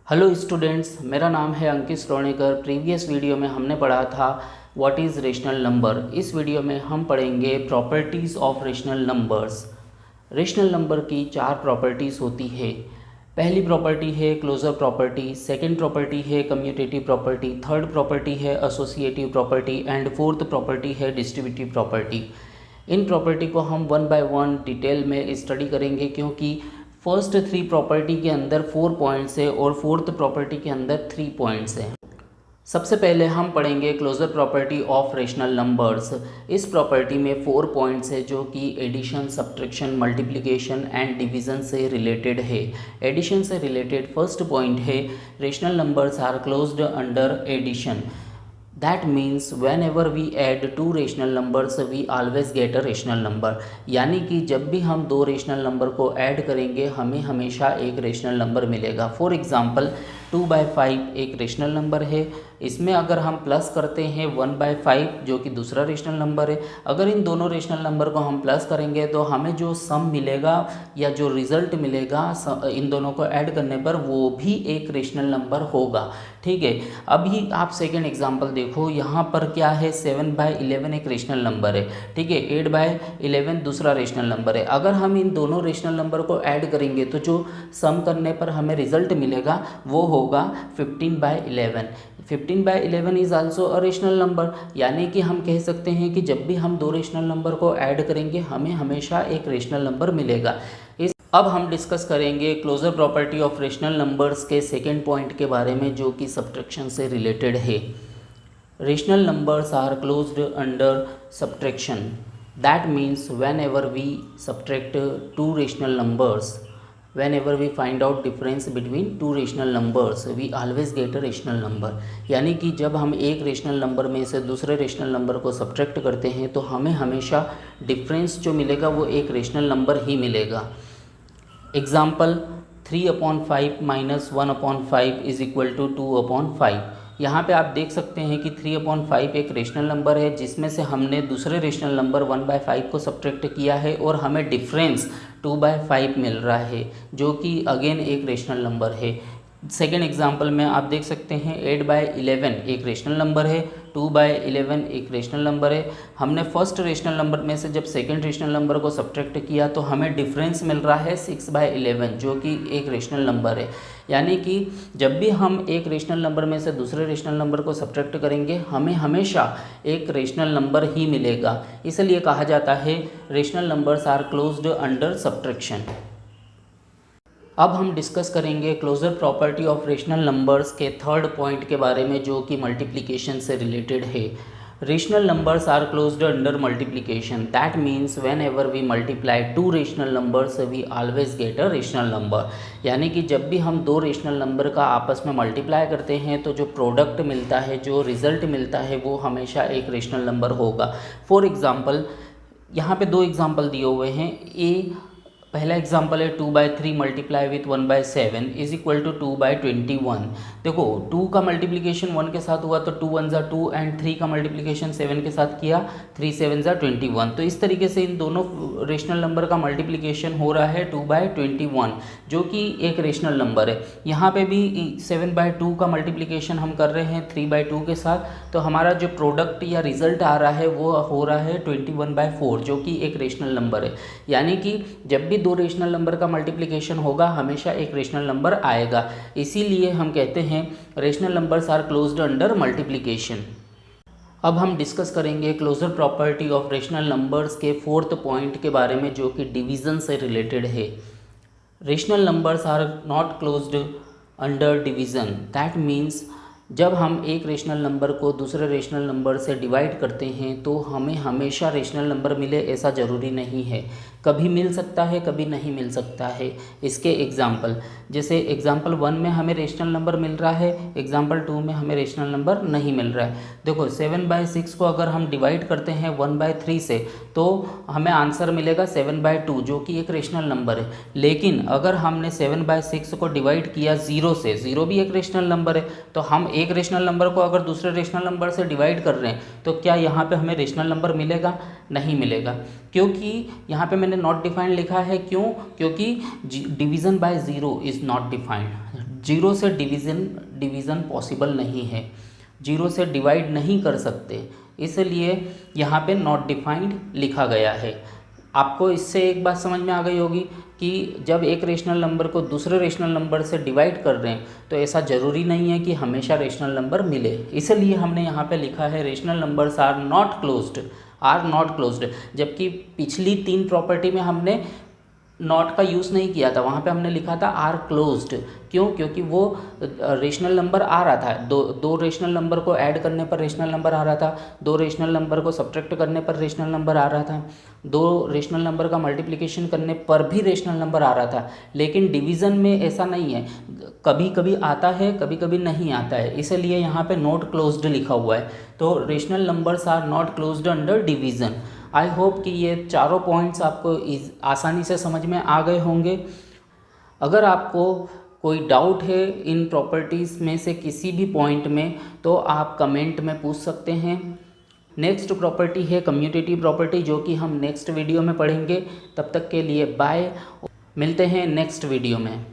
Hello students, मेरा नाम है अंकित श्रोणेकर। प्रीवियस वीडियो में हमने पढ़ा था व्हाट इज़ रेशनल नंबर। इस वीडियो में हम पढ़ेंगे properties of rational numbers. Rational number की 4 प्रॉपर्टीज़ होती है। पहली प्रॉपर्टी है क्लोजर प्रॉपर्टी, सेकंड प्रॉपर्टी है कम्यूटेटिव प्रॉपर्टी, थर्ड प्रॉपर्टी है associative property and fourth property है डिस्ट्रीब्यूटिव प्रॉपर्टी। इन प्रॉपर्टी को हम वन बाय वन डिटेल में स्टडी करेंगे, क्योंकि फर्स्ट 3 प्रॉपर्टी के अंदर 4 पॉइंट्स है और फोर्थ प्रॉपर्टी के अंदर 3 पॉइंट्स हैं। सबसे पहले हम पढ़ेंगे closure property of rational numbers. इस प्रॉपर्टी में 4 पॉइंट्स है जो कि addition, subtraction, multiplication and division से रिलेटेड है। एडिशन से रिलेटेड फर्स्ट पॉइंट है rational numbers are closed under addition. That means whenever we add 2 rational numbers we always get a rational number. यानी कि जब भी हम 2 रेशनल नंबर को ऐड करेंगे हमें हमेशा एक रेशनल नंबर मिलेगा। फॉर एग्जांपल 2/5 एक रेशनल नंबर है। इसमें अगर हम प्लस करते हैं 1/5 जो कि दूसरा रेशनल नंबर है, अगर इन दोनों रेशनल नंबर को हम प्लस करेंगे तो हमें जो सम मिलेगा या जो रिज़ल्ट मिलेगा इन दोनों को ऐड करने पर वो भी एक रेशनल नंबर होगा। ठीक है, अभी आप सेकेंड एग्जांपल देखो। यहाँ पर क्या है, 7/11 एक रेशनल नंबर है। ठीक है, 8/11 दूसरा रेशनल नंबर है। अगर हम इन दोनों रेशनल नंबर को ऐड करेंगे तो जो सम करने पर हमें रिजल्ट मिलेगा वो होगा 15/11। 15/11 is also a rational number. यानी कि हम कह सकते हैं कि जब भी हम 2 रेशनल नंबर को ऐड करेंगे हमें हमेशा एक रेशनल नंबर मिलेगा। अब हम डिस्कस करेंगे closure property of rational numbers के सेकेंड पॉइंट के बारे में, जो कि सब्ट्रैक्शन से रिलेटेड है। Rational numbers are closed under subtraction. That means whenever we subtract 2 rational numbers, whenever we find out difference between 2 rational numbers we always get a rational number. यानी कि जब हम एक रेशनल नंबर में से दूसरे rational number को subtract करते हैं तो हमें हमेशा डिफरेंस जो मिलेगा वो एक रेशनल नंबर ही मिलेगा। Example 3/5 - 1/5 is equal to 2/5। यहाँ पे आप देख सकते हैं कि 3/5 एक रेशनल नंबर है जिसमें से हमने दूसरे रेशनल नंबर 1/5 को सब्ट्रैक्ट किया है और हमें डिफरेंस 2/5 मिल रहा है, जो कि अगेन एक रेशनल नंबर है। सेकेंड एग्जाम्पल में आप देख सकते हैं 8/11 एक रेशनल नंबर है, 2/11 एक रेशनल नंबर है। हमने फर्स्ट रेशनल नंबर में से जब सेकेंड रेशनल नंबर को सब्ट्रैक्ट किया तो हमें डिफरेंस मिल रहा है 6/11 जो कि एक रेशनल नंबर है। यानी कि जब भी हम एक रेशनल नंबर में से दूसरे रेशनल नंबर को सब्ट्रैक्ट करेंगे हमें हमेशा एक रेशनल नंबर ही मिलेगा। इसलिए कहा जाता है rational numbers are closed under subtraction. अब हम डिस्कस करेंगे closure property of rational numbers के थर्ड पॉइंट के बारे में, जो कि मल्टीप्लिकेशन से रिलेटेड है। Rational numbers are closed under multiplication. That means whenever we multiply 2 rational numbers we always get a rational number. यानी कि जब भी हम 2 रेशनल नंबर का आपस में मल्टीप्लाई करते हैं तो जो प्रोडक्ट मिलता है, जो रिजल्ट मिलता है, वो हमेशा एक रेशनल नंबर होगा। फॉर एग्ज़ाम्पल यहाँ पे 2 एग्जाम्पल दिए हुए हैं। पहला एग्जाम्पल है 2/3 multiply with 1/7 is equal to 2/21। देखो 2 का मल्टीप्लिकेशन 1 के साथ हुआ तो 2 1 ज़ा 2 एंड 3 का मल्टीप्लिकेशन 7 के साथ किया, 3 7 ज़ा 21। तो इस तरीके से इन दोनों रेशनल नंबर का मल्टीप्लिकेशन हो रहा है 2/21 जो कि एक रेशनल नंबर है। यहाँ पे भी 7/2 का मल्टीप्लिकेशन हम कर रहे हैं 3/2 के साथ, तो हमारा जो प्रोडक्ट या रिजल्ट आ रहा है वो हो रहा है 21/4 जो कि एक रेशनल नंबर है। यानी कि जब भी 2 रेशनल नंबर का मल्टीप्लिकेशन होगा हमेशा एक रेशनल नंबर आएगा। इसीलिए हम कहते हैं rational numbers are closed under multiplication. अब हम डिस्कस करेंगे closure property of rational numbers के फोर्थ पॉइंट के बारे में, जो कि डिवीज़न से रिलेटेड है। Rational numbers are not closed under division. That means जब हम एक रेशनल नंबर को दूसरे रेशनल नंबर से डिवाइड करते हैं तो हमें हमेशा रेशनल नंबर मिले ऐसा ज़रूरी नहीं है। कभी मिल सकता है, कभी नहीं मिल सकता है। इसके एग्जाम्पल जैसे एग्जाम्पल 1 में हमें रेशनल नंबर मिल रहा है, एग्जाम्पल 2 में हमें रेशनल नंबर नहीं मिल रहा है। देखो 7/6 को अगर हम डिवाइड करते हैं 1/3 से तो हमें आंसर मिलेगा 7/2 जो कि एक रेशनल नंबर है। लेकिन अगर हमने 7/6 को डिवाइड किया 0 से, 0 भी एक रेशनल नंबर है, तो हम एक रेशनल नंबर को अगर दूसरे रेशनल नंबर से डिवाइड कर रहे हैं तो क्या यहाँ पे हमें रेशनल नंबर मिलेगा? नहीं मिलेगा, क्योंकि यहाँ पे मैंने नॉट डिफाइंड लिखा है। क्यों? क्योंकि division by zero is not defined. Zero से डिवीज़न पॉसिबल नहीं है, जीरो से डिवाइड नहीं कर सकते, इसलिए यहाँ पे नॉट डिफाइंड लिखा गया है। आपको इससे एक बात समझ में आ गई होगी कि जब एक रेशनल नंबर को दूसरे रेशनल नंबर से डिवाइड कर रहे हैं तो ऐसा ज़रूरी नहीं है कि हमेशा रेशनल नंबर मिले, इसलिए हमने यहाँ पे लिखा है rational numbers are not closed. जबकि पिछली 3 प्रॉपर्टी में हमने नॉट का यूज़ नहीं किया था, वहाँ पे हमने लिखा था आर क्लोज्ड। क्यों? क्योंकि वो रेशनल नंबर आ रहा था, दो रेशनल नंबर को ऐड करने पर रेशनल नंबर आ रहा था, 2 रेशनल नंबर को सब्ट्रैक्ट करने पर रेशनल नंबर आ रहा था, 2 रेशनल नंबर का मल्टीप्लिकेशन करने पर भी रेशनल नंबर आ रहा था। लेकिन डिवीज़न में ऐसा नहीं है, कभी कभी आता है कभी कभी नहीं आता है, इसलिए यहाँ पे नॉट क्लोज्ड लिखा हुआ है। तो rational numbers are not closed under division. I hope कि ये चारों पॉइंट्स आपको आसानी से समझ में आ गए होंगे। अगर आपको कोई डाउट है इन प्रॉपर्टीज़ में से किसी भी पॉइंट में तो आप कमेंट में पूछ सकते हैं। नेक्स्ट प्रॉपर्टी है कम्यूटेटिव प्रॉपर्टी, जो कि हम नेक्स्ट वीडियो में पढ़ेंगे। तब तक के लिए बाय, मिलते हैं नेक्स्ट वीडियो में।